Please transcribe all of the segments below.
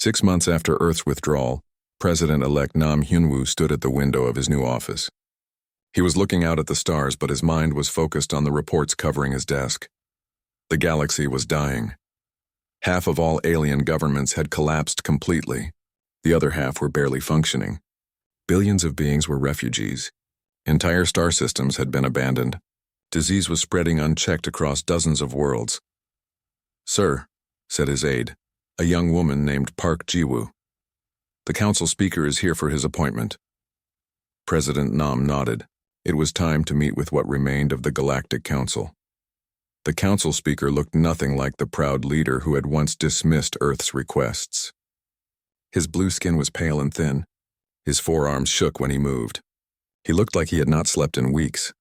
6 months after Earth's withdrawal, President-elect Nam Hyunwoo stood at the window of his new office. He was looking out at the stars, but his mind was focused on the reports covering his desk. The galaxy was dying. Half of all alien governments had collapsed completely. The other half were barely functioning. Billions of beings were refugees. Entire star systems had been abandoned. Disease was spreading unchecked across dozens of worlds. "Sir," said his aide, a young woman named Park Ji-woo. "The council speaker is here for his appointment." President Nam nodded. It was time to meet with what remained of the Galactic Council. The council speaker looked nothing like the proud leader who had once dismissed Earth's requests. His blue skin was pale and thin. His forearms shook when he moved. He looked like he had not slept in weeks.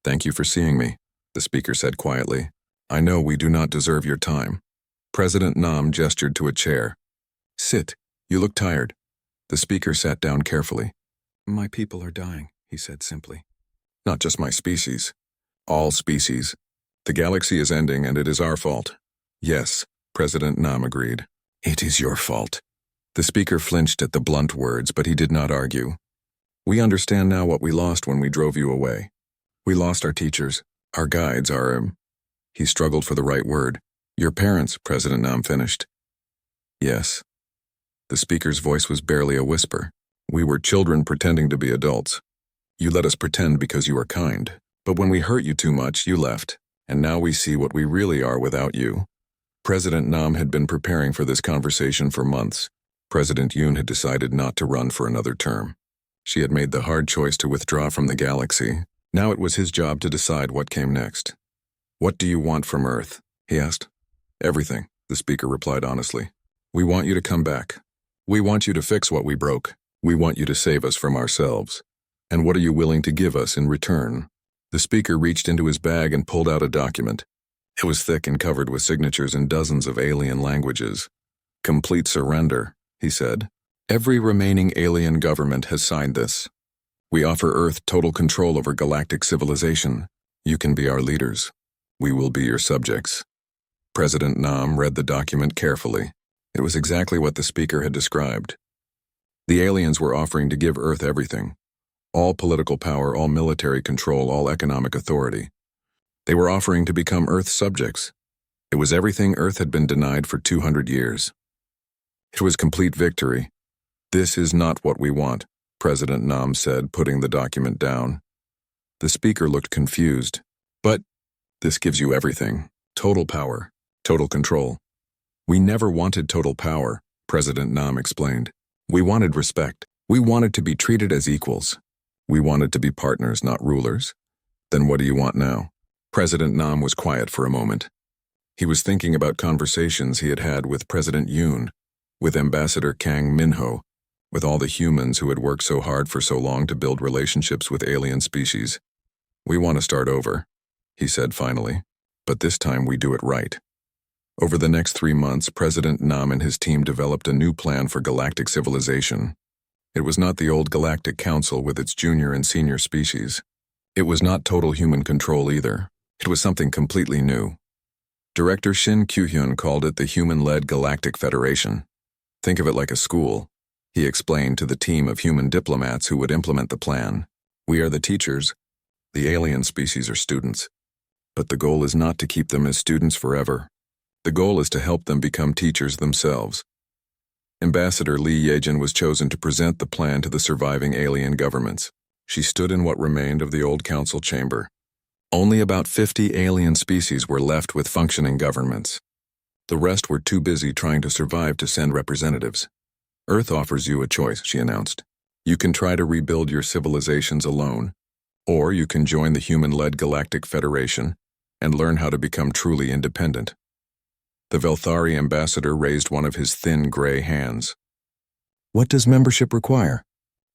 "Thank you for seeing me," the speaker said quietly. "I know we do not deserve your time." President Nam gestured to a chair. "Sit. You look tired." The speaker sat down carefully. "My people are dying," he said simply. "Not just my species. All species. The galaxy is ending and it is our fault." "Yes," President Nam agreed. "It is your fault." The speaker flinched at the blunt words, but he did not argue. "We understand now what we lost when we drove you away. We lost our teachers, our guides, He struggled for the right word. "Your parents," President Nam finished. "Yes." The speaker's voice was barely a whisper. "We were children pretending to be adults. You let us pretend because you are kind. But when we hurt you too much, you left. And now we see what we really are without you." President Nam had been preparing for this conversation for months. President Yoon had decided not to run for another term. She had made the hard choice to withdraw from the galaxy. Now it was his job to decide what came next. "What do you want from Earth?" he asked. "Everything," the speaker replied honestly. "We want you to come back. We want you to fix what we broke. We want you to save us from ourselves. And what are you willing to give us in return?" The speaker reached into his bag and pulled out a document. It was thick and covered with signatures in dozens of alien languages. "Complete surrender," he said. "Every remaining alien government has signed this. We offer Earth total control over galactic civilization. You can be our leaders. We will be your subjects." President Nam read the document carefully. It was exactly what the speaker had described. The aliens were offering to give Earth everything. All political power, all military control, all economic authority. They were offering to become Earth's subjects. It was everything Earth had been denied for 200 years. It was complete victory. "This is not what we want," President Nam said, putting the document down. The speaker looked confused. "But this gives you everything. Total power, total control." "We never wanted total power," President Nam explained. "We wanted respect. We wanted to be treated as equals. We wanted to be partners, not rulers." "Then what do you want now?" President Nam was quiet for a moment. He was thinking about conversations he had had with President Yoon, with Ambassador Kang Minho, with all the humans who had worked so hard for so long to build relationships with alien species. "We want to start over," he said finally, "but this time we do it right." Over the next 3 months, President Nam and his team developed a new plan for galactic civilization. It was not the old Galactic Council with its junior and senior species. It was not total human control either. It was something completely new. Director Shin Kyu-hyun called it the Human-Led Galactic Federation. "Think of it like a school," he explained to the team of human diplomats who would implement the plan. "We are the teachers. The alien species are students. But the goal is not to keep them as students forever. The goal is to help them become teachers themselves." Ambassador Lee Yejin was chosen to present the plan to the surviving alien governments. She stood in what remained of the old council chamber. Only about 50 alien species were left with functioning governments. The rest were too busy trying to survive to send representatives. "Earth offers you a choice," she announced. "You can try to rebuild your civilizations alone, or you can join the Human-Led Galactic Federation and learn how to become truly independent." The Velthari ambassador raised one of his thin gray hands. "What does membership require?"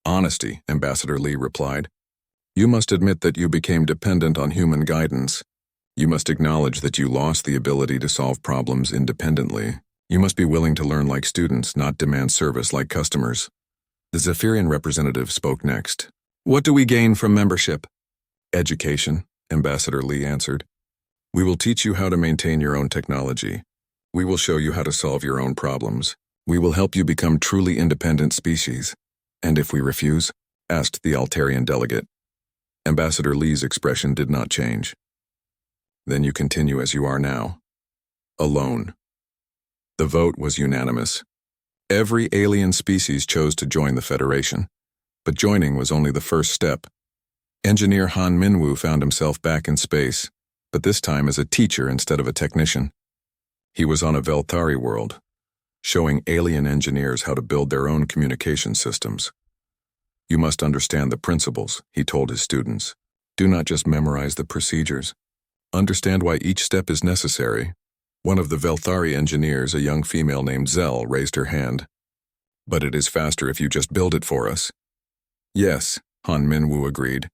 "Honesty," Ambassador Lee replied. "You must admit that you became dependent on human guidance. You must acknowledge that you lost the ability to solve problems independently. You must be willing to learn like students, not demand service like customers." The Zephyrian representative spoke next. "What do we gain from membership?" "Education," Ambassador Lee answered. "We will teach you how to maintain your own technology. We will show you how to solve your own problems. We will help you become truly independent species. And if we refuse? Asked the Altarian delegate. Ambassador Lee's expression did not change. Then you continue as you are now. Alone. The vote was unanimous. Every alien species chose to join the Federation, but joining was only the first step. Engineer Han Minwoo found himself back in space, but this time as a teacher instead of a technician. He was on a Velthari world, showing alien engineers how to build their own communication systems. You must understand the principles, he told his students. Do not just memorize the procedures. Understand why each step is necessary. One of the Velthari engineers, a young female named Zell, raised her hand. But it is faster if you just build it for us. Yes, Han Minwoo agreed.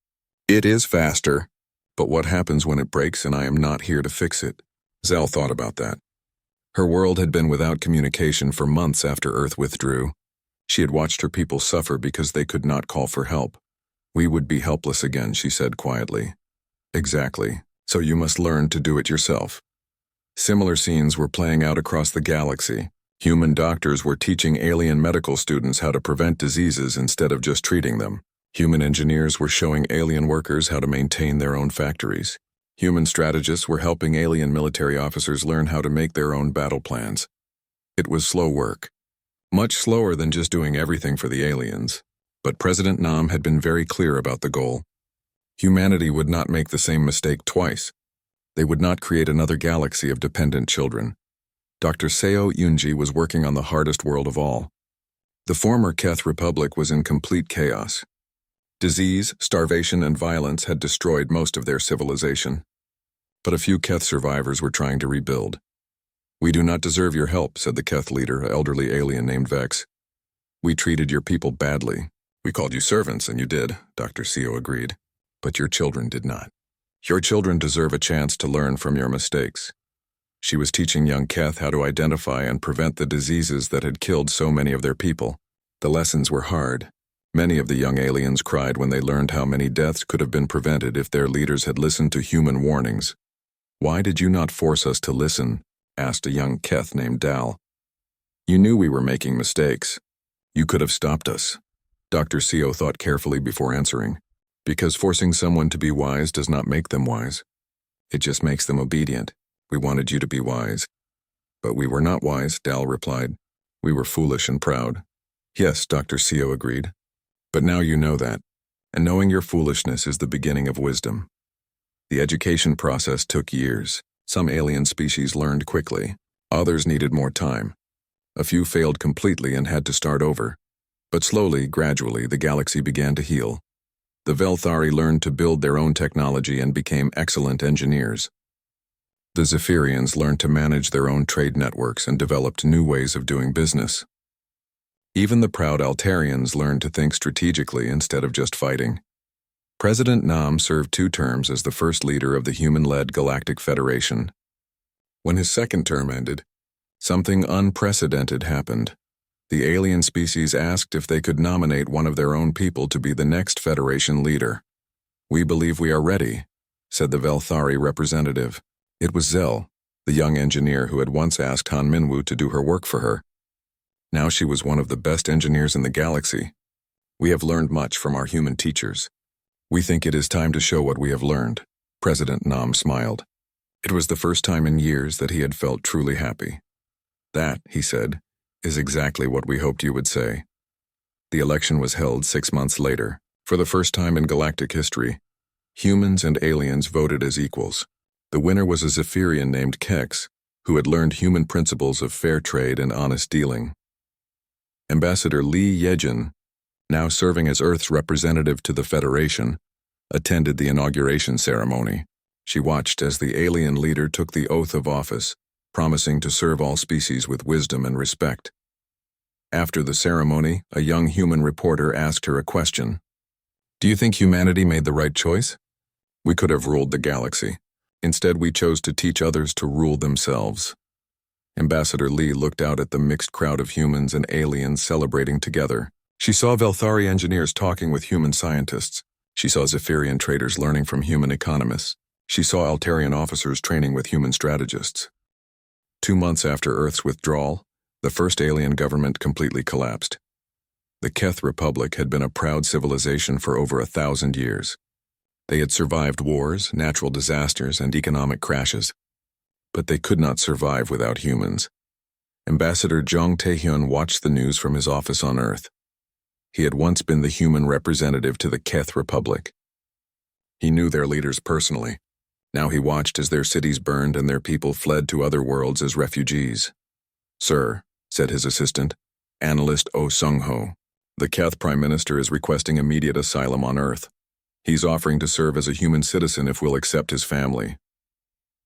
It is faster, but what happens when it breaks and I am not here to fix it? Zell thought about that. Her world had been without communication for months after Earth withdrew. She had watched her people suffer because they could not call for help. We would be helpless again, she said quietly. Exactly, so you must learn to do it yourself. Similar scenes were playing out across the galaxy. Human doctors were teaching alien medical students how to prevent diseases instead of just treating them. Human engineers were showing alien workers how to maintain their own factories. Human strategists were helping alien military officers learn how to make their own battle plans. It was slow work. Much slower than just doing everything for the aliens. But President Nam had been very clear about the goal. Humanity would not make the same mistake twice. They would not create another galaxy of dependent children. Dr. Seo Yunji was working on the hardest world of all. The former Keth Republic was in complete chaos. Disease, starvation, and violence had destroyed most of their civilization. But a few Keth survivors were trying to rebuild. We do not deserve your help, said the Keth leader, an elderly alien named Vex. We treated your people badly. We called you servants, and you did, Dr. Seo agreed. But your children did not. Your children deserve a chance to learn from your mistakes. She was teaching young Keth how to identify and prevent the diseases that had killed so many of their people. The lessons were hard. Many of the young aliens cried when they learned how many deaths could have been prevented if their leaders had listened to human warnings. Why did you not force us to listen? Asked a young Keth named Dal. You knew we were making mistakes. You could have stopped us. Dr. Seo thought carefully before answering. Because forcing someone to be wise does not make them wise. It just makes them obedient. We wanted you to be wise. But we were not wise, Dal replied. We were foolish and proud. Yes, Dr. Seo agreed. But now you know that, and knowing your foolishness is the beginning of wisdom. The education process took years. Some alien species learned quickly. Others needed more time. A few failed completely and had to start over. But slowly, gradually, the galaxy began to heal. The Velthari learned to build their own technology and became excellent engineers. The Zephyrians learned to manage their own trade networks and developed new ways of doing business. Even the proud Altarians learned to think strategically instead of just fighting. President Nam served 2 terms as the first leader of the human-led Galactic Federation. When his second term ended, something unprecedented happened. The alien species asked if they could nominate one of their own people to be the next Federation leader. We believe we are ready, said the Velthari representative. It was Zell, the young engineer who had once asked Han Minwoo to do her work for her. Now she was one of the best engineers in the galaxy. We have learned much from our human teachers. We think it is time to show what we have learned. President Nam smiled. It was the first time in years that he had felt truly happy. That, he said, is exactly what we hoped you would say. The election was held 6 months later. For the first time in galactic history, humans and aliens voted as equals. The winner was a Zephyrian named Kex, who had learned human principles of fair trade and honest dealing. Ambassador Lee Yejin, now serving as Earth's representative to the Federation, attended the inauguration ceremony. She watched as the alien leader took the oath of office, promising to serve all species with wisdom and respect. After the ceremony, a young human reporter asked her a question. Do you think humanity made the right choice? We could have ruled the galaxy. Instead, we chose to teach others to rule themselves. Ambassador Lee looked out at the mixed crowd of humans and aliens celebrating together. She saw Velthari engineers talking with human scientists. She saw Zephyrian traders learning from human economists. She saw Altarian officers training with human strategists. 2 months after Earth's withdrawal, The first alien government completely collapsed. The Keth Republic had been a proud civilization for over 1,000 years. They had survived wars, natural disasters, and economic crashes. But they could not survive without humans. Ambassador Jong Taehyun watched the news from his office on Earth. He had once been the human representative to the Keth Republic. He knew their leaders personally. Now he watched as their cities burned and their people fled to other worlds as refugees. "Sir," said his assistant, analyst Oh Sung-ho, "the Keth Prime Minister is requesting immediate asylum on Earth. He's offering to serve as a human citizen if we'll accept his family."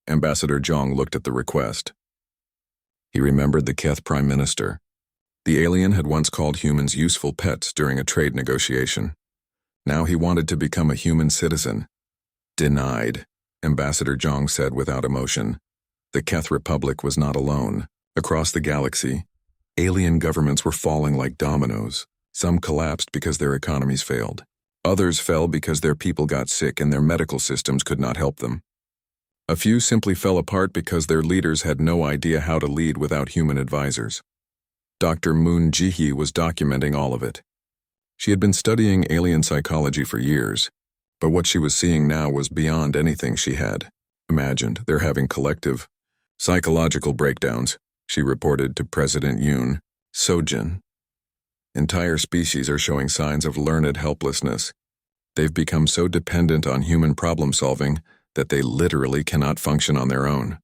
Ambassador Jong looked at the request. He remembered the Keth Prime Minister. The alien had once called humans useful pets during a trade negotiation. Now he wanted to become a human citizen. "Denied," Ambassador Jong said without emotion. The Keth Republic was not alone. Across the galaxy, alien governments were falling like dominoes. Some collapsed because their economies failed. Others fell because their people got sick and their medical systems could not help them. A few simply fell apart because their leaders had no idea how to lead without human advisors. Dr. Moon Ji-hee was documenting all of it. She had been studying alien psychology for years, but what she was seeing now was beyond anything she had imagined. "They're having collective psychological breakdowns," she reported to President Yoon Sojin. "Entire species are showing signs of learned helplessness. They've become so dependent on human problem-solving that they literally cannot function on their own."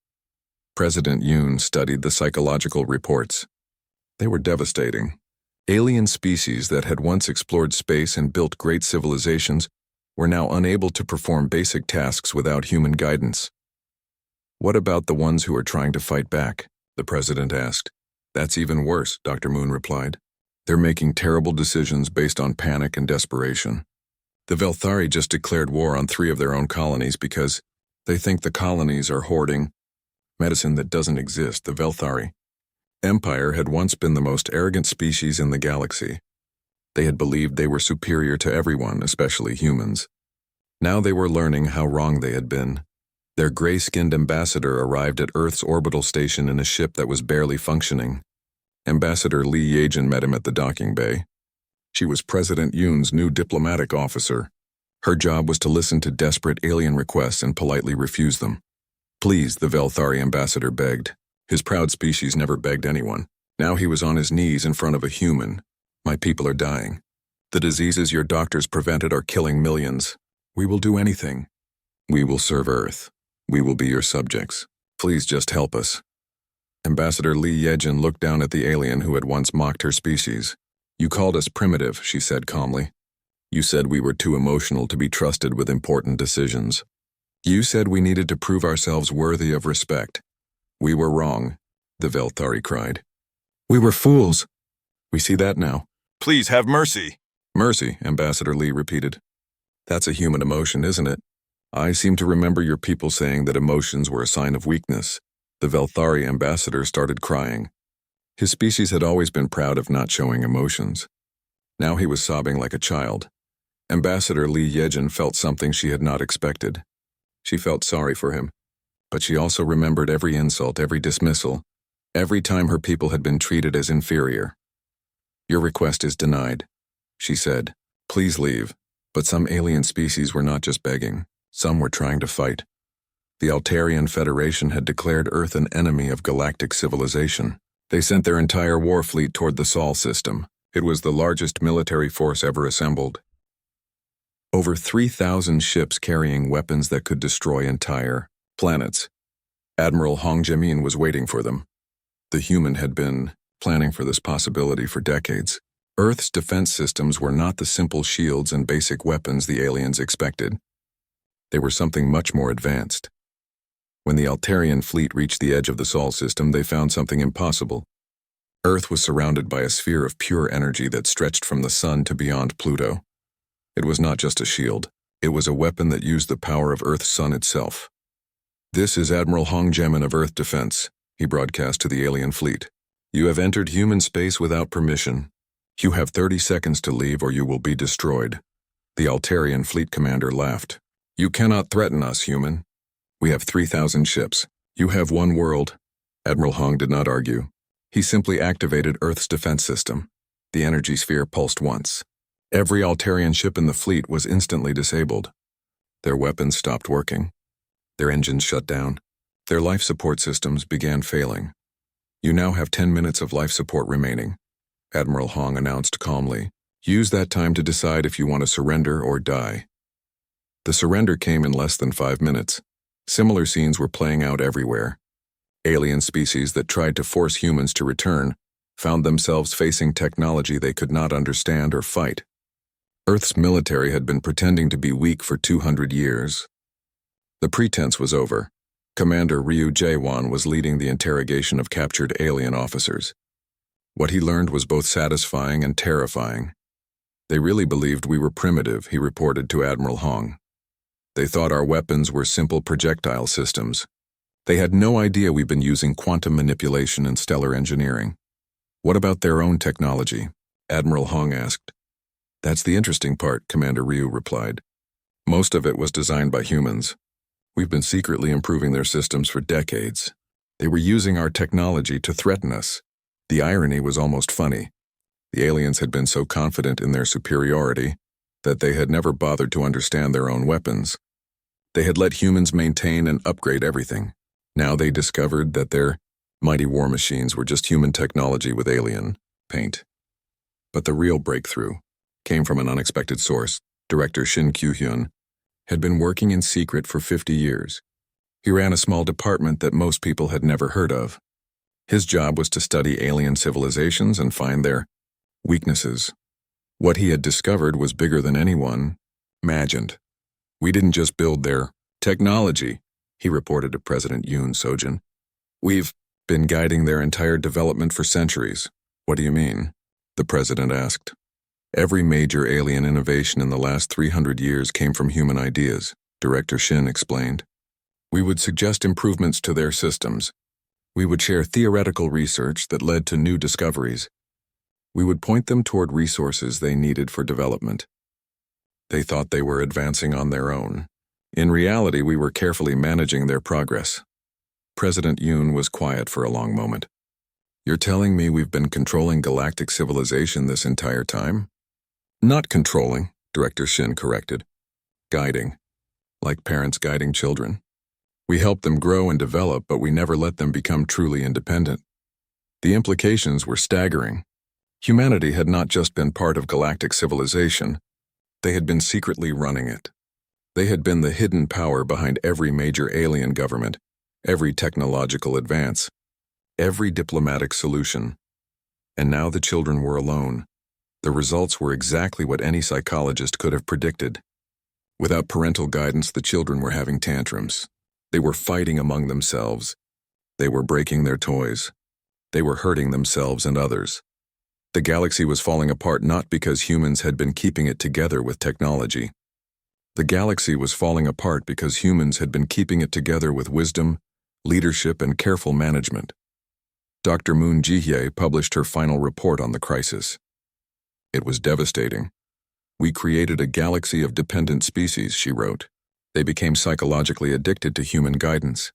President Yoon studied the psychological reports. They were devastating. Alien species that had once explored space and built great civilizations were now unable to perform basic tasks without human guidance. "What about the ones who are trying to fight back?" the president asked. "That's even worse," Dr. Moon replied. "They're making terrible decisions based on panic and desperation. The Velthari just declared war on 3 of their own colonies because they think the colonies are hoarding medicine that doesn't exist." The Velthari Empire had once been the most arrogant species in the galaxy. They had believed they were superior to everyone, especially humans. Now they were learning how wrong they had been. Their gray-skinned ambassador arrived at Earth's orbital station in a ship that was barely functioning. Ambassador Lee Yejin met him at the docking bay. She was President Yoon's new diplomatic officer. Her job was to listen to desperate alien requests and politely refuse them. "Please," the Velthari ambassador begged. His proud species never begged anyone. Now he was on his knees in front of a human. "My people are dying. The diseases your doctors prevented are killing millions. We will do anything. We will serve Earth. We will be your subjects. Please just help us." Ambassador Lee Yejin looked down at the alien who had once mocked her species. "You called us primitive," she said calmly. "You said we were too emotional to be trusted with important decisions. You said we needed to prove ourselves worthy of respect. We were wrong," the Velthari cried. "We were fools. We see that now. Please have mercy." "Mercy," Ambassador Lee repeated. "That's a human emotion, isn't it? I seem to remember your people saying that emotions were a sign of weakness." The Velthari ambassador started crying. His species had always been proud of not showing emotions. Now he was sobbing like a child. Ambassador Lee Yejin felt something she had not expected. She felt sorry for him, but she also remembered every insult, every dismissal, every time her people had been treated as inferior. "Your request is denied," she said. "Please leave." But some alien species were not just begging. Some were trying to fight. The Altarian Federation had declared Earth an enemy of galactic civilization. They sent their entire war fleet toward the Sol system. It was the largest military force ever assembled. Over 3,000 ships carrying weapons that could destroy entire planets. Admiral Hong Jae-min was waiting for them. The human had been planning for this possibility for decades. Earth's defense systems were not the simple shields and basic weapons the aliens expected. They were something much more advanced. When the Altarian fleet reached the edge of the Sol system, they found something impossible. Earth was surrounded by a sphere of pure energy that stretched from the sun to beyond Pluto. It was not just a shield. It was a weapon that used the power of Earth's sun itself. "This is Admiral Hong Jae-min of Earth Defense," he broadcast to the alien fleet. "You have entered human space without permission. You have 30 seconds to leave or you will be destroyed." The Altarian fleet commander laughed. "You cannot threaten us, human. We have 3,000 ships. You have one world." Admiral Hong did not argue. He simply activated Earth's defense system. The energy sphere pulsed once. Every Altarian ship in the fleet was instantly disabled. Their weapons stopped working. Their engines shut down. Their life support systems began failing. "You now have 10 minutes of life support remaining," Admiral Hong announced calmly. "Use that time to decide if you want to surrender or die." The surrender came in less than 5 minutes. Similar scenes were playing out everywhere. Alien species that tried to force humans to return found themselves facing technology they could not understand or fight. Earth's military had been pretending to be weak for 200 years. The pretense was over. Commander Ryu Jae-won was leading the interrogation of captured alien officers. What he learned was both satisfying and terrifying. "They really believed we were primitive," he reported to Admiral Hong. "They thought our weapons were simple projectile systems. They had no idea we've been using quantum manipulation and stellar engineering." "What about their own technology?" Admiral Hong asked. "That's the interesting part," Commander Ryu replied. "Most of it was designed by humans. We've been secretly improving their systems for decades. They were using our technology to threaten us." The irony was almost funny. The aliens had been so confident in their superiority that they had never bothered to understand their own weapons. They had let humans maintain and upgrade everything. Now they discovered that their mighty war machines were just human technology with alien paint. But the real breakthrough came from an unexpected source. Director Shin Kyu-hyun had been working in secret for 50 years. He ran a small department that most people had never heard of. His job was to study alien civilizations and find their weaknesses. What he had discovered was bigger than anyone imagined. "We didn't just build their technology," he reported to President Yoon Sojin. "We've been guiding their entire development for centuries." "What do you mean?" the president asked. "Every major alien innovation in the last 300 years came from human ideas," Director Shin explained. "We would suggest improvements to their systems. We would share theoretical research that led to new discoveries. We would point them toward resources they needed for development. They thought they were advancing on their own. In reality, we were carefully managing their progress." President Yoon was quiet for a long moment. "You're telling me we've been controlling galactic civilization this entire time?" "Not controlling," Director Shin corrected. "Guiding. Like parents guiding children. We helped them grow and develop, but we never let them become truly independent." The implications were staggering. Humanity had not just been part of galactic civilization, they had been secretly running it. They had been the hidden power behind every major alien government, every technological advance, every diplomatic solution. And now the children were alone. The results were exactly what any psychologist could have predicted. Without parental guidance, the children were having tantrums. They were fighting among themselves. They were breaking their toys. They were hurting themselves and others. The galaxy was falling apart not because humans had been keeping it together with technology. The galaxy was falling apart because humans had been keeping it together with wisdom, leadership, and careful management. Dr. Moon Ji-hye published her final report on the crisis. It was devastating. "We created a galaxy of dependent species," she wrote. "They became psychologically addicted to human guidance.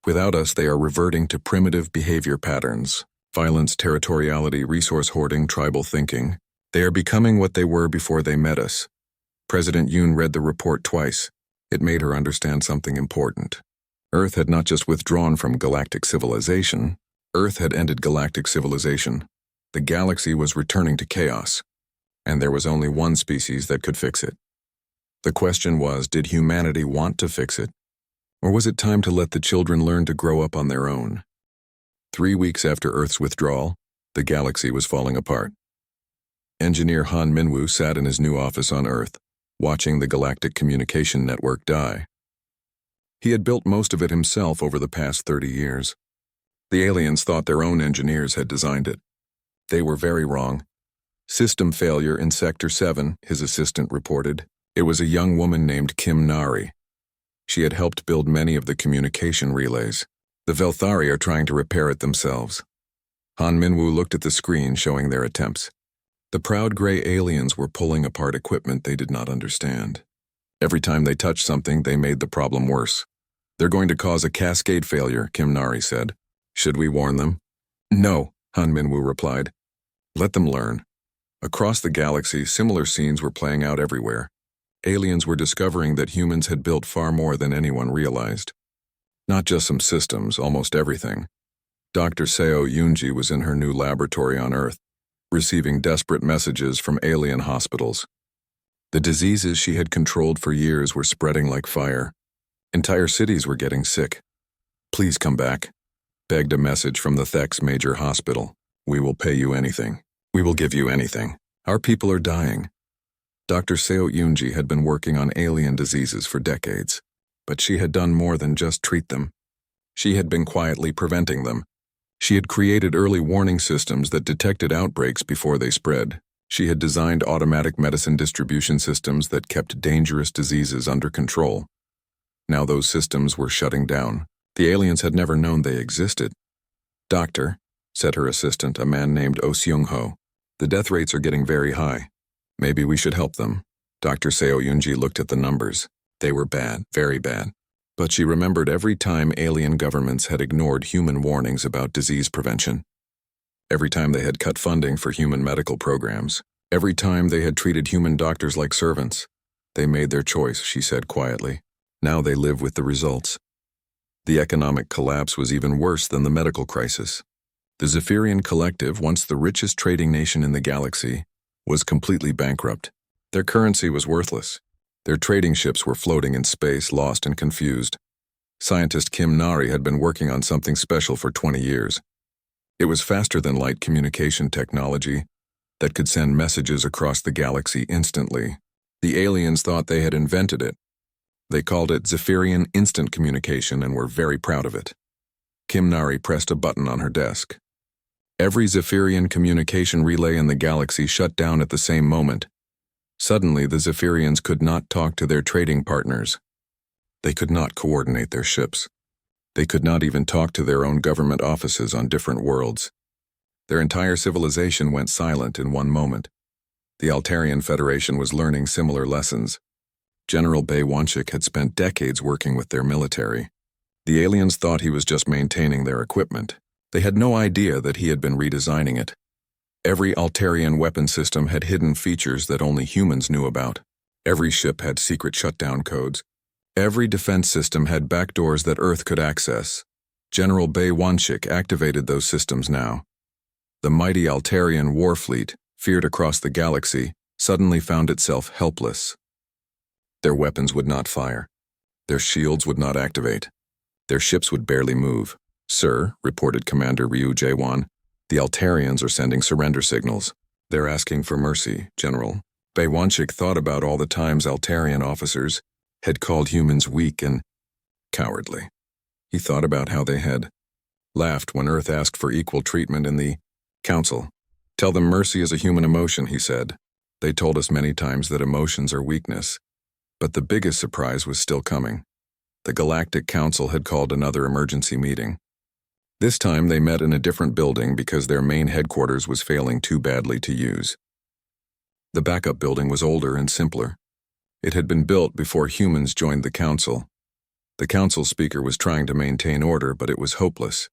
Without us, they are reverting to primitive behavior patterns. Violence, territoriality, resource hoarding, tribal thinking. They are becoming what they were before they met us." President Yoon read the report twice. It made her understand something important. Earth had not just withdrawn from galactic civilization. Earth had ended galactic civilization. The galaxy was returning to chaos. And there was only one species that could fix it. The question was, did humanity want to fix it? Or was it time to let the children learn to grow up on their own? 3 weeks after Earth's withdrawal, the galaxy was falling apart. Engineer Han Minwoo sat in his new office on Earth, watching the galactic communication network die. He had built most of it himself over the past 30 years. The aliens thought their own engineers had designed it. They were very wrong. "System failure in Sector 7, his assistant reported. It was a young woman named Kim Nari. She had helped build many of the communication relays. The Velthari are trying to repair it themselves." Han Minwoo looked at the screen showing their attempts. The proud gray aliens were pulling apart equipment they did not understand. Every time they touched something, they made the problem worse. "They're going to cause a cascade failure," Kim Nari said. "Should we warn them?" "No," Han Minwoo replied. Let them learn. Across the galaxy, similar scenes were playing out everywhere. Aliens were discovering that humans had built far more than anyone realized. Not just some systems, almost everything. Dr. Seo Yoonji was in her new laboratory on Earth, receiving desperate messages from alien hospitals. The diseases she had controlled for years were spreading like fire. Entire cities were getting sick. Please come back, begged a message from the Thex Major Hospital. We will pay you anything. We will give you anything. Our people are dying. Dr. Seo Yoonji had been working on alien diseases for decades, but she had done more than just treat them. She had been quietly preventing them. She had created early warning systems that detected outbreaks before they spread. She had designed automatic medicine distribution systems that kept dangerous diseases under control. Now those systems were shutting down. The aliens had never known they existed. Doctor, said her assistant, a man named Oh Seung-ho, the death rates are getting very high. Maybe we should help them. Dr. Seo Yoonji looked at the numbers. They were bad, very bad. But she remembered every time alien governments had ignored human warnings about disease prevention. Every time they had cut funding for human medical programs. Every time they had treated human doctors like servants. They made their choice, she said quietly. Now they live with the results. The economic collapse was even worse than the medical crisis. The Zephyrian Collective, once the richest trading nation in the galaxy, was completely bankrupt. Their currency was worthless. Their trading ships were floating in space, lost and confused. Scientist Kim Nari had been working on something special for 20 years. It was faster-than-light communication technology that could send messages across the galaxy instantly. The aliens thought they had invented it. They called it Zephyrian Instant Communication and were very proud of it. Kim Nari pressed a button on her desk. Every Zephyrian communication relay in the galaxy shut down at the same moment. Suddenly, the Zephyrians could not talk to their trading partners. They could not coordinate their ships. They could not even talk to their own government offices on different worlds. Their entire civilization went silent in one moment. The Altarian Federation was learning similar lessons. General Bae Wanchik had spent decades working with their military. The aliens thought he was just maintaining their equipment. They had no idea that he had been redesigning it. Every Altarian weapon system had hidden features that only humans knew about. Every ship had secret shutdown codes. Every defense system had backdoors that Earth could access. General Bae Wanchik activated those systems now. The mighty Altarian war fleet, feared across the galaxy, suddenly found itself helpless. Their weapons would not fire. Their shields would not activate. Their ships would barely move. Sir, reported Commander Ryu Jaewon, the Altarians are sending surrender signals. They're asking for mercy, General. Bae Wanchik thought about all the times Altarian officers had called humans weak and cowardly. He thought about how they had laughed when Earth asked for equal treatment in the Council. Tell them mercy is a human emotion, he said. They told us many times that emotions are weakness. But the biggest surprise was still coming. The Galactic Council had called another emergency meeting. This time they met in a different building because their main headquarters was failing too badly to use. The backup building was older and simpler. It had been built before humans joined the council. The council speaker was trying to maintain order, but it was hopeless.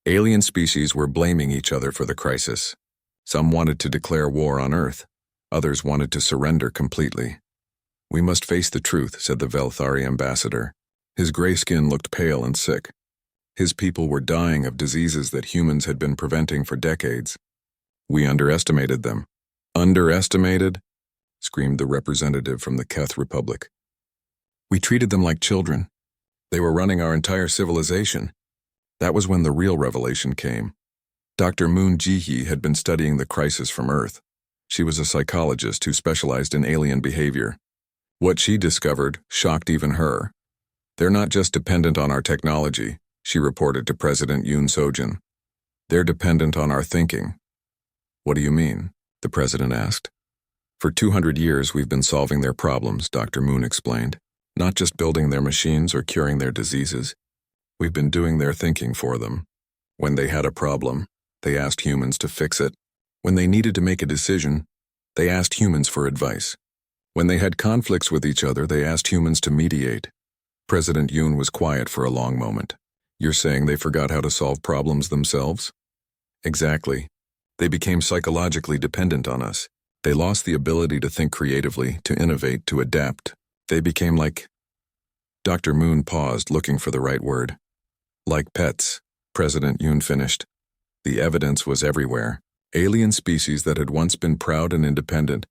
Alien species were blaming each other for the crisis. Some wanted to declare war on Earth. Others wanted to surrender completely. We must face the truth, said the Velthari ambassador. His gray skin looked pale and sick. His people were dying of diseases that humans had been preventing for decades. We underestimated them. Underestimated? Screamed the representative from the Keth Republic. We treated them like children. They were running our entire civilization. That was when the real revelation came. Dr. Moon Ji-hee had been studying the crisis from Earth. She was a psychologist who specialized in alien behavior. What she discovered shocked even her. They're not just dependent on our technology, she reported to President Yoon Sojin. They're dependent on our thinking. What do you mean? The president asked. For 200 years we've been solving their problems, Dr. Moon explained. Not just building their machines or curing their diseases. We've been doing their thinking for them. When they had a problem, they asked humans to fix it. When they needed to make a decision, they asked humans for advice. When they had conflicts with each other, they asked humans to mediate. President Yoon was quiet for a long moment. You're saying they forgot how to solve problems themselves? Exactly. They became psychologically dependent on us. They lost the ability to think creatively, to innovate, to adapt. They became like... Dr. Moon paused, looking for the right word. Like pets, President Yoon finished. The evidence was everywhere. Alien species that had once been proud and independent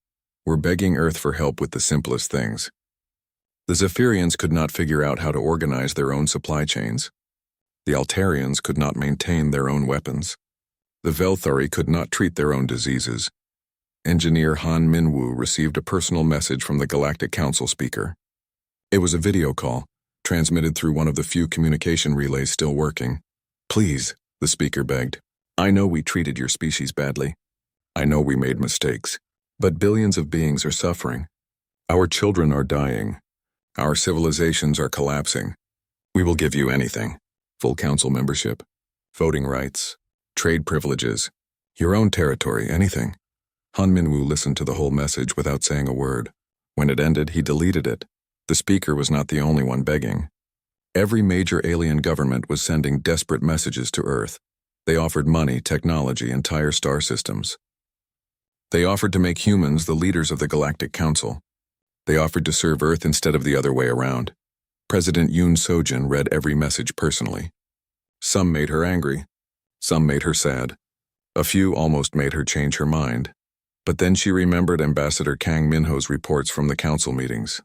were begging Earth for help with the simplest things. The Zephyrians could not figure out how to organize their own supply chains. The Altarians could not maintain their own weapons. The Velthari could not treat their own diseases. Engineer Han Minwoo received a personal message from the Galactic Council speaker. It was a video call, transmitted through one of the few communication relays still working. "Please," the speaker begged. "I know we treated your species badly. I know we made mistakes. But billions of beings are suffering. Our children are dying. Our civilizations are collapsing. We will give you anything. Full council membership, voting rights, trade privileges, your own territory, anything." Han Minwoo listened to the whole message without saying a word. When it ended, he deleted it. The speaker was not the only one begging. Every major alien government was sending desperate messages to Earth. They offered money, technology, entire star systems. They offered to make humans the leaders of the Galactic Council. They offered to serve Earth instead of the other way around. President Yoon Sojin read every message personally. Some made her angry. Some made her sad. A few almost made her change her mind. But then she remembered Ambassador Kang Minho's reports from the council meetings.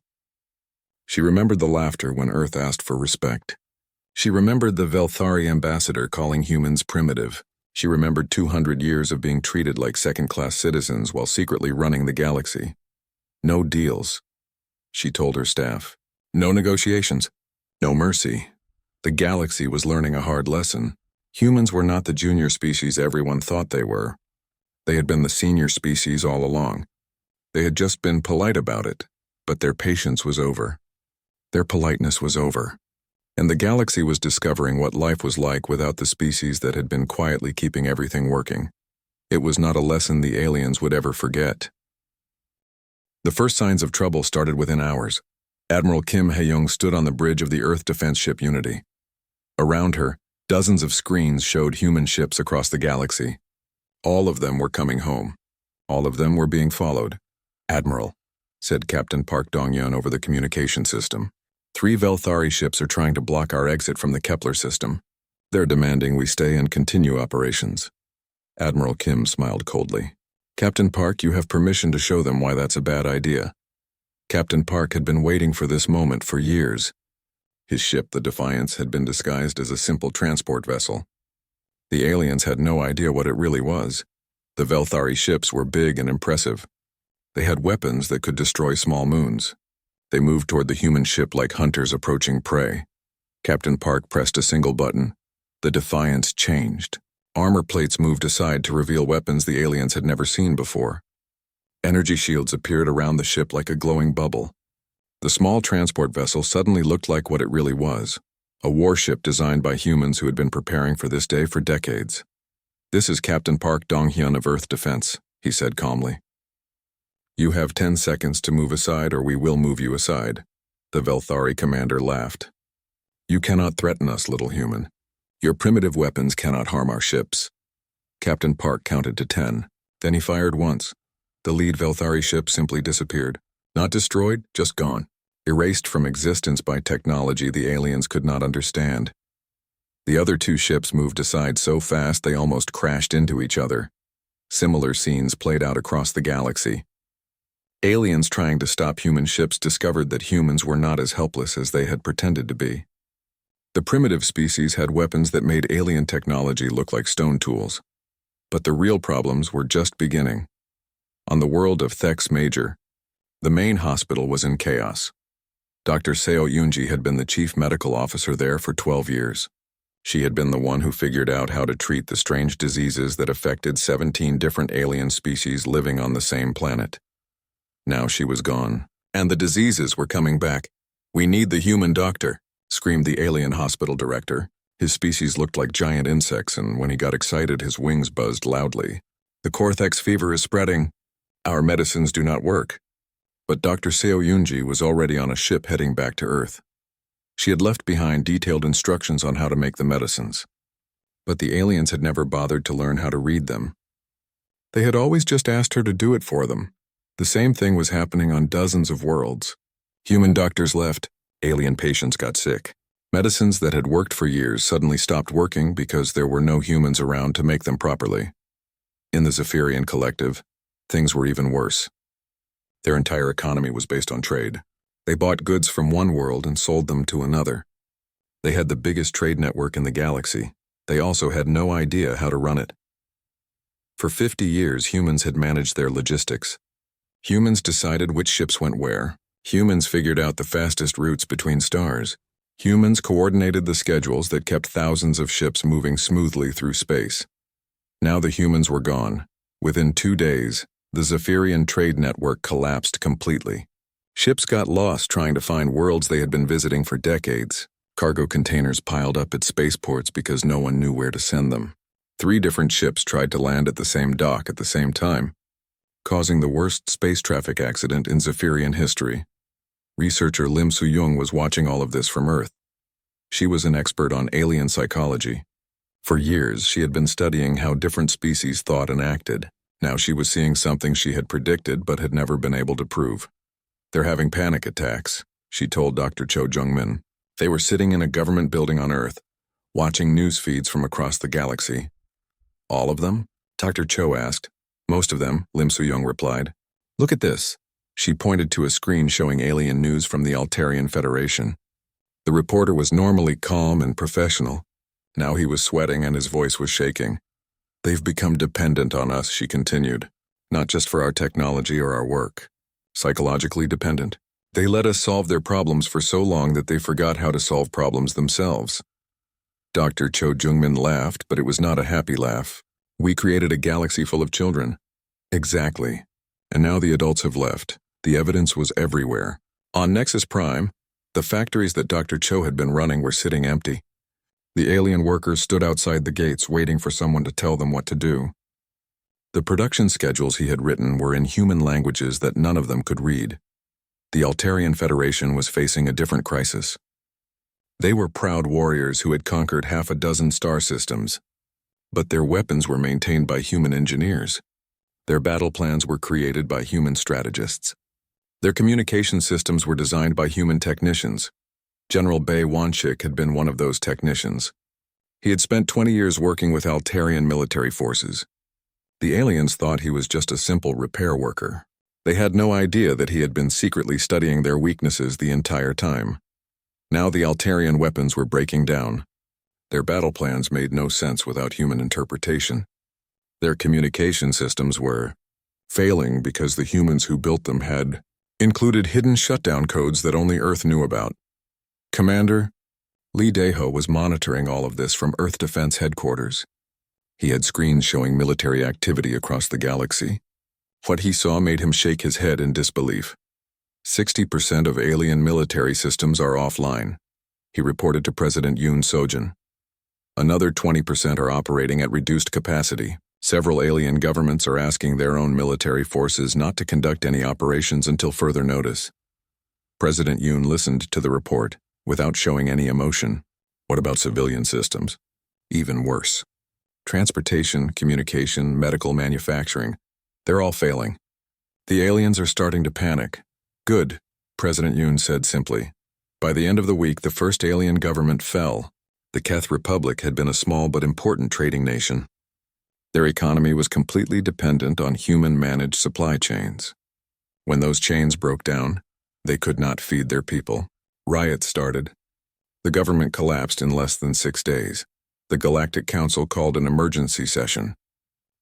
She remembered the laughter when Earth asked for respect. She remembered the Velthari ambassador calling humans primitive. She remembered 200 years of being treated like second-class citizens while secretly running the galaxy. No deals, she told her staff. No negotiations. No mercy. The galaxy was learning a hard lesson. Humans were not the junior species everyone thought they were. They had been the senior species all along. They had just been polite about it, but their patience was over. Their politeness was over. And the galaxy was discovering what life was like without the species that had been quietly keeping everything working. It was not a lesson the aliens would ever forget. The first signs of trouble started within hours. Admiral Kim Hae-young stood on the bridge of the Earth defense ship Unity. Around her, dozens of screens showed human ships across the galaxy. All of them were coming home. All of them were being followed. "Admiral," said Captain Park Dong-yeon over the communication system. "3 Velthari ships are trying to block our exit from the Kepler system. They're demanding we stay and continue operations." Admiral Kim smiled coldly. "Captain Park, you have permission to show them why that's a bad idea." Captain Park had been waiting for this moment for years. His ship, the Defiance, had been disguised as a simple transport vessel. The aliens had no idea what it really was. The Velthari ships were big and impressive. They had weapons that could destroy small moons. They moved toward the human ship like hunters approaching prey. Captain Park pressed a single button. The Defiance changed. Armor plates moved aside to reveal weapons the aliens had never seen before. Energy shields appeared around the ship like a glowing bubble. The small transport vessel suddenly looked like what it really was, a warship designed by humans who had been preparing for this day for decades. "This is Captain Park Dong-hyun of Earth Defense," he said calmly. "You have 10 seconds to move aside or we will move you aside." The Velthari commander laughed. "You cannot threaten us, little human. Your primitive weapons cannot harm our ships." Captain Park counted to 10. Then he fired once. The lead Velthari ship simply disappeared. Not destroyed, just gone. Erased from existence by technology the aliens could not understand. The other 2 ships moved aside so fast they almost crashed into each other. Similar scenes played out across the galaxy. Aliens trying to stop human ships discovered that humans were not as helpless as they had pretended to be. The primitive species had weapons that made alien technology look like stone tools. But the real problems were just beginning. On the world of Thex Major, the main hospital was in chaos. Dr. Seo Yoonji had been the chief medical officer there for 12 years. She had been the one who figured out how to treat the strange diseases that affected 17 different alien species living on the same planet. Now she was gone, and the diseases were coming back. "We need the human doctor," screamed the alien hospital director. His species looked like giant insects, and when he got excited, his wings buzzed loudly. "The Cortex fever is spreading. Our medicines do not work." But Dr. Seo Yoonji was already on a ship heading back to Earth. She had left behind detailed instructions on how to make the medicines. But the aliens had never bothered to learn how to read them. They had always just asked her to do it for them. The same thing was happening on dozens of worlds. Human doctors left, alien patients got sick. Medicines that had worked for years suddenly stopped working because there were no humans around to make them properly. In the Zephyrian collective, things were even worse. Their entire economy was based on trade. They bought goods from one world and sold them to another. They had the biggest trade network in the galaxy. They also had no idea how to run it. For 50 years, humans had managed their logistics. Humans decided which ships went where. Humans figured out the fastest routes between stars. Humans coordinated the schedules that kept thousands of ships moving smoothly through space. Now the humans were gone. Within 2 days, the Zephyrian trade network collapsed completely. Ships got lost trying to find worlds they had been visiting for decades. Cargo containers piled up at spaceports because no one knew where to send them. 3 different ships tried to land at the same dock at the same time, causing the worst space traffic accident in Zephyrian history. Researcher Lim Soo-young was watching all of this from Earth. She was an expert on alien psychology. For years, she had been studying how different species thought and acted. Now she was seeing something she had predicted but had never been able to prove. "They're having panic attacks," she told Dr. Cho Jung-min. They were sitting in a government building on Earth, watching news feeds from across the galaxy. "All of them?" Dr. Cho asked. "Most of them," Lim Soo-young replied. "Look at this." She pointed to a screen showing alien news from the Altarian Federation. The reporter was normally calm and professional. Now he was sweating and his voice was shaking. "They've become dependent on us," she continued. "Not just for our technology or our work. Psychologically dependent. They let us solve their problems for so long that they forgot how to solve problems themselves." Dr. Cho Jung-min laughed, but it was not a happy laugh. "We created a galaxy full of children." "Exactly. And now the adults have left. The evidence was everywhere. On Nexus Prime, the factories that Dr. Cho had been running were sitting empty. The alien workers stood outside the gates waiting for someone to tell them what to do. The production schedules he had written were in human languages that none of them could read. The Altarian Federation was facing a different crisis. They were proud warriors who had conquered half a dozen star systems, but their weapons were maintained by human engineers. Their battle plans were created by human strategists. Their communication systems were designed by human technicians. General Bae Wanchik had been one of those technicians. He had spent 20 years working with Altarian military forces. The aliens thought he was just a simple repair worker. They had no idea that he had been secretly studying their weaknesses the entire time. Now the Altarian weapons were breaking down. Their battle plans made no sense without human interpretation. Their communication systems were failing because the humans who built them had included hidden shutdown codes that only Earth knew about. Commander Lee Dae-ho was monitoring all of this from Earth Defense Headquarters. He had screens showing military activity across the galaxy. What he saw made him shake his head in disbelief. 60% of alien military systems are offline, he reported to President Yoon Sojin. Another 20% are operating at reduced capacity. Several alien governments are asking their own military forces not to conduct any operations until further notice. President Yoon listened to the report without showing any emotion. What about civilian systems? Even worse. Transportation, communication, medical manufacturing, they're all failing. The aliens are starting to panic. Good, President Yoon said simply. By the end of the week, the first alien government fell. The Keth Republic had been a small but important trading nation. Their economy was completely dependent on human-managed supply chains. When those chains broke down, they could not feed their people. Riots started. The government collapsed in less than 6 days. The Galactic Council called an emergency session.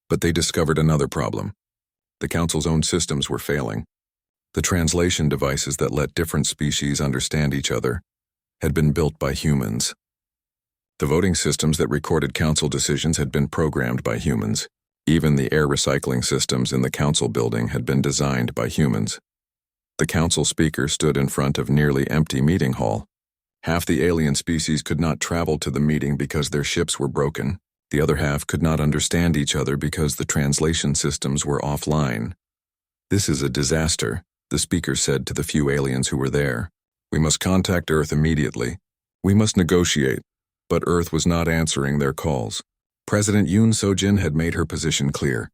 But they discovered another problem. The Council's own systems were failing. The translation devices that let different species understand each other had been built by humans. The voting systems that recorded Council decisions had been programmed by humans. Even the air recycling systems in the Council building had been designed by humans. The Council speaker stood in front of nearly empty meeting hall. Half the alien species could not travel to the meeting because their ships were broken. The other half could not understand each other because the translation systems were offline. "This is a disaster," the speaker said to the few aliens who were there. "We must contact Earth immediately. We must negotiate." But Earth was not answering their calls. President Yoon Soo-jin had made her position clear.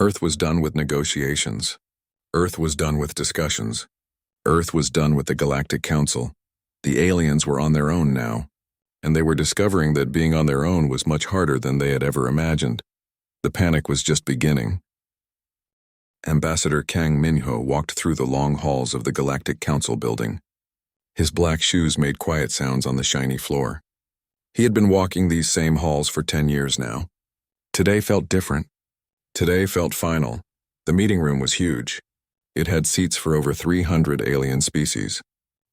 Earth was done with negotiations. Earth was done with discussions. Earth was done with the Galactic Council. The aliens were on their own now, and they were discovering that being on their own was much harder than they had ever imagined. The panic was just beginning. Ambassador Kang Min-ho walked through the long halls of the Galactic Council building. His black shoes made quiet sounds on the shiny floor. He had been walking these same halls for 10 years now. Today felt different. Today felt final. The meeting room was huge. It had seats for over 300 alien species.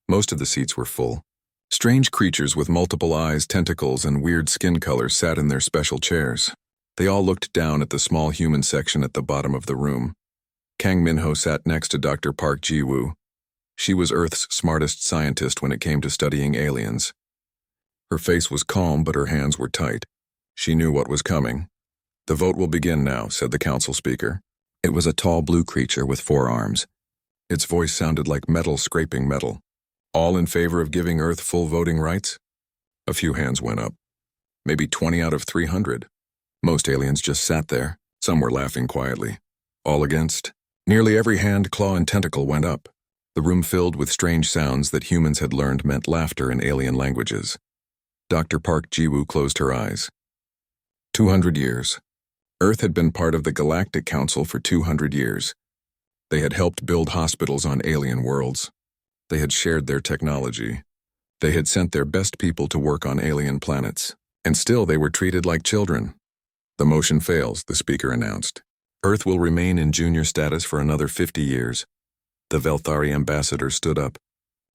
Most of the seats were full. Strange creatures with multiple eyes, tentacles, and weird skin colors sat in their special chairs. They all looked down at the small human section at the bottom of the room. Kang Min-ho sat next to Dr. Park Ji-woo. She was Earth's smartest scientist when it came to studying aliens. Her face was calm, but her hands were tight. She knew what was coming. "The vote will begin now," said the council speaker. It was a tall blue creature with 4 arms. Its voice sounded like metal scraping metal. "All in favor of giving Earth full voting rights?" A few hands went up. Maybe 20 out of 300. Most aliens just sat there. Some were laughing quietly. All against? Nearly every hand, claw, and tentacle went up. The room filled with strange sounds that humans had learned meant laughter in alien languages. Dr. Park Ji-woo closed her eyes. 200 years. Earth had been part of the Galactic Council for 200 years. They had helped build hospitals on alien worlds. They had shared their technology. They had sent their best people to work on alien planets. And still they were treated like children. "The motion fails," the speaker announced. "Earth will remain in junior status for another 50 years. The Velthari ambassador stood up.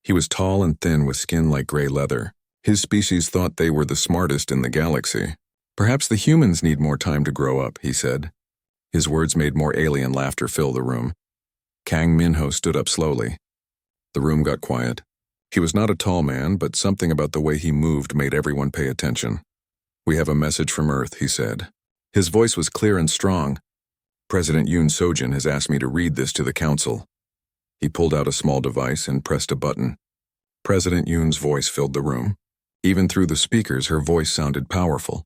He was tall and thin with skin like gray leather. His species thought they were the smartest in the galaxy. "Perhaps the humans need more time to grow up," he said. His words made more alien laughter fill the room. Kang Min-ho stood up slowly. The room got quiet. He was not a tall man, but something about the way he moved made everyone pay attention. "We have a message from Earth," he said. His voice was clear and strong. "President Yoon Soo-jin has asked me to read this to the council." He pulled out a small device and pressed a button. President Yoon's voice filled the room. Even through the speakers, her voice sounded powerful.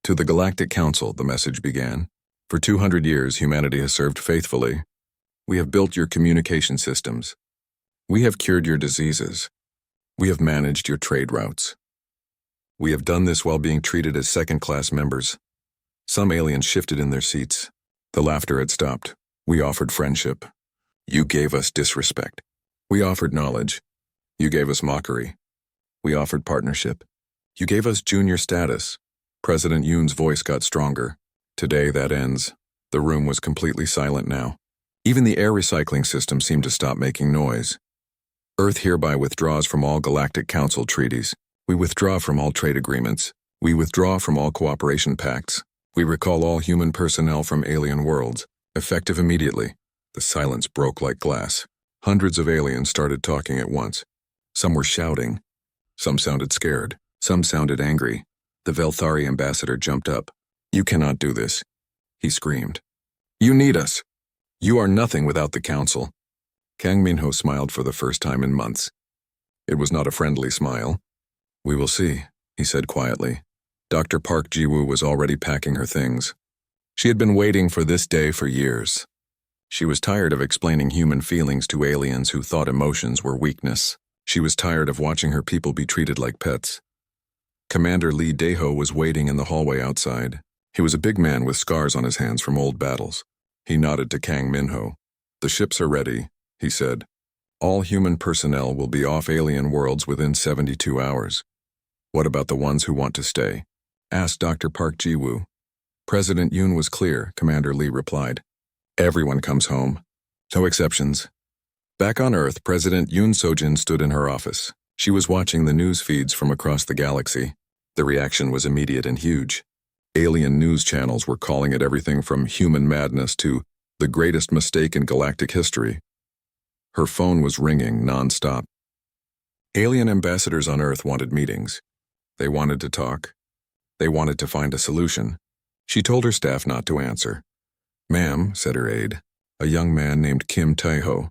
"To the Galactic Council," the message began. "For 200 years, humanity has served faithfully. We have built your communication systems. We have cured your diseases. We have managed your trade routes. We have done this while being treated as second-class members." Some aliens shifted in their seats. The laughter had stopped. "We offered friendship. You gave us disrespect. We offered knowledge. You gave us mockery. We offered partnership. You gave us junior status." President Yoon's voice got stronger. "Today that ends." The room was completely silent now. Even the air recycling system seemed to stop making noise. "Earth hereby withdraws from all Galactic Council treaties. We withdraw from all trade agreements. We withdraw from all cooperation pacts. We recall all human personnel from alien worlds, effective immediately." The silence broke like glass. Hundreds of aliens started talking at once. Some were shouting. Some sounded scared. Some sounded angry. The Velthari ambassador jumped up. "You cannot do this," he screamed. "You need us. You are nothing without the council." Kang Min-ho smiled for the first time in months. It was not a friendly smile. "We will see," he said quietly. Dr. Park Ji-woo was already packing her things. She had been waiting for this day for years. She was tired of explaining human feelings to aliens who thought emotions were weakness. She was tired of watching her people be treated like pets. Commander Lee Dae-ho was waiting in the hallway outside. He was a big man with scars on his hands from old battles. He nodded to Kang Min-ho. "The ships are ready," he said. "All human personnel will be off alien worlds within 72 hours. "What about the ones who want to stay?" asked Dr. Park Ji-woo. President Yoon was clear, Commander Lee replied. "Everyone comes home. No exceptions." Back on Earth, President Yoon Soo-jin stood in her office. She was watching the news feeds from across the galaxy. The reaction was immediate and huge. Alien news channels were calling it everything from human madness to the greatest mistake in galactic history. Her phone was ringing non-stop. Alien ambassadors on Earth wanted meetings. They wanted to talk. They wanted to find a solution. She told her staff not to answer. "Ma'am," said her aide, a young man named Kim Tae-ho,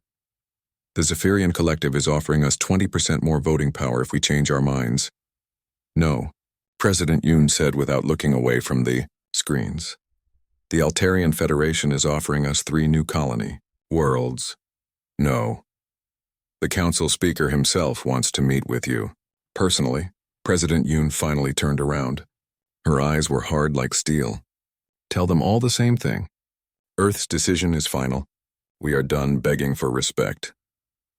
"the Zephyrian Collective is offering us 20% more voting power if we change our minds." "No," President Yoon said without looking away from the Screens. The Altarian Federation is offering us 3 new colony worlds. No. The council speaker himself wants to meet with you. Personally, President Yoon finally turned around. Her eyes were hard like steel. Tell them all the same thing. Earth's decision is final. We are done begging for respect.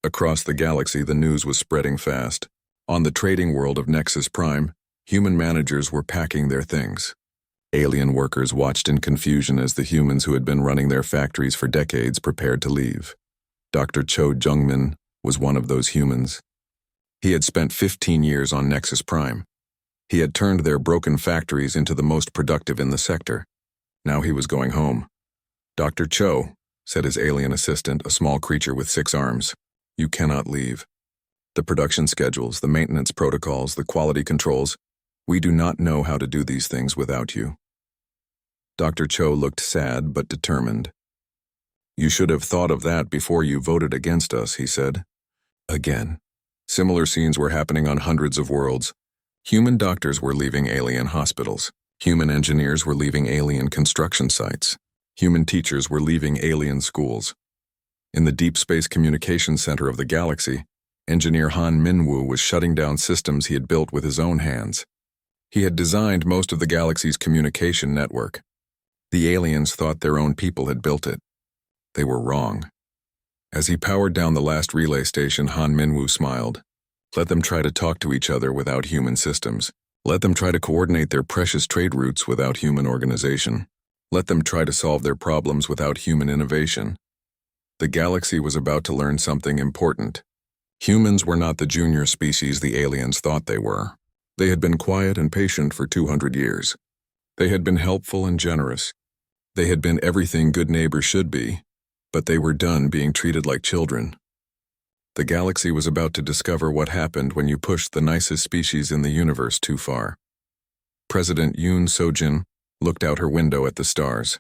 Across the galaxy, the news was spreading fast. On the trading world of Nexus Prime, human managers were packing their things. Alien workers watched in confusion as the humans who had been running their factories for decades prepared to leave. Dr. Cho Jungmin was one of those humans. He had spent 15 years on Nexus Prime. He had turned their broken factories into the most productive in the sector. Now he was going home. Dr. Cho, said his alien assistant, a small creature with 6 arms, you cannot leave. The production schedules, the maintenance protocols, the quality controls, we do not know how to do these things without you. Dr. Cho looked sad but determined. You should have thought of that before you voted against us, he said. Again. Similar scenes were happening on hundreds of worlds. Human doctors were leaving alien hospitals. Human engineers were leaving alien construction sites. Human teachers were leaving alien schools. In the Deep Space Communications Center of the galaxy, engineer Han Minwoo was shutting down systems he had built with his own hands. He had designed most of the galaxy's communication network. The aliens thought their own people had built it. They were wrong. As he powered down the last relay station, Han Minwoo smiled. Let them try to talk to each other without human systems. Let them try to coordinate their precious trade routes without human organization. Let them try to solve their problems without human innovation. The galaxy was about to learn something important. Humans were not the junior species the aliens thought they were. They had been quiet and patient for 200 years. They had been helpful and generous. They had been everything good neighbors should be, but they were done being treated like children. The galaxy was about to discover what happened when you pushed the nicest species in the universe too far. President Yoon Sojin looked out her window at the stars.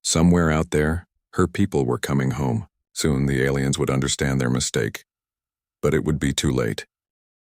Somewhere out there, her people were coming home. Soon the aliens would understand their mistake. But it would be too late.